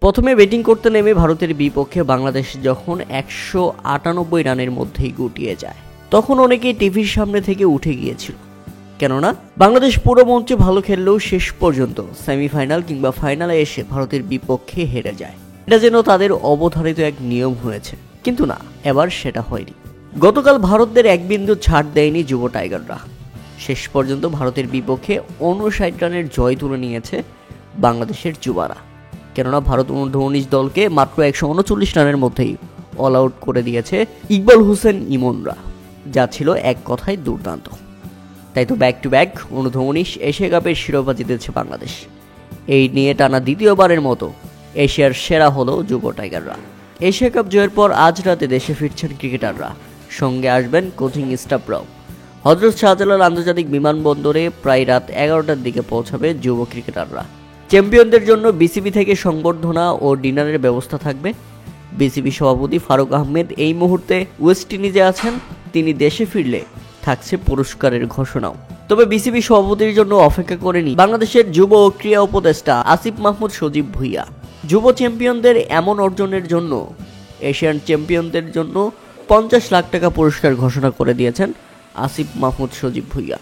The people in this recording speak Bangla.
প্রথমে ব্যাটিং করতে নেমে ভারতের বিপক্ষে বাংলাদেশ যখন 198 রানের মধ্যেই গুটিয়ে যায়, তখন অনেকেই টিভির সামনে থেকে উঠে গিয়েছিল। কেননা বাংলাদেশ পুরো মঞ্চে ভালো খেললেও শেষ পর্যন্ত সেমিফাইনাল কিংবা ফাইনালে এসে ভারতের বিপক্ষে হেরে যায়। এটা যেন তাদের অবধারিত এক নিয়ম হয়েছে, কিন্তু না, এবার সেটা হয়নি। গতকাল ভারতদের এক বিন্দু ছাড় দেয়নি যুব টাইগাররা। শেষ পর্যন্ত ভারতের বিপক্ষে 59 রানের জয় তুলে নিয়েছে বাংলাদেশের যুবারা। কেননা ভারত U19 দলকে মাত্র 139 রানের মধ্যেই অল আউট করে দিয়েছে ইকবাল হোসেন ইমনরা, যা ছিল এক কথায় দুর্দান্ত। তাই তো back to back U19 Asia কাপের শিরোপা জিতেছে বাংলাদেশ। এই নিয়ে টানা দ্বিতীয়বারের মতো এশিয়ার সেরা হলো যুব টাইগাররা। এশিয়া কাপ জয়ের পর আজ রাতে দেশে ফিরছেন ক্রিকেটাররা, সঙ্গে আসবেন কোচিং স্টাফরাও। হযরত শাহজালাল আন্তর্জাতিক বিমানবন্দরে প্রায় রাত 11টার দিকে পৌঁছাবে যুব ক্রিকেটাররা। চ্যাম্পিয়নদের জন্য বিসিবি থেকে সংবর্ধনা ও ডিনারের ব্যবস্থা থাকবে। বিসিবি সভাপতি ফারুক আহমেদ এই মুহূর্তে ওয়েস্ট ইন্ডিজে আছেন। তিনি দেশে ফিরলে থাকছে পুরস্কারের ঘোষণাও। তবে বিসিবি সভাপতির জন্য অপেক্ষা করেনি বাংলাদেশের যুব ও ক্রীড়া উপদেষ্টা আসিফ মাহমুদ সজীব ভুঁইয়া। যুব চ্যাম্পিয়নদের এমন অর্জনের জন্য এশিয়ান চ্যাম্পিয়নদের জন্য 50 লাখ টাকা পুরস্কার ঘোষণা করে দিয়েছেন আসিফ মাহমুদ সজীব ভুঁইয়া।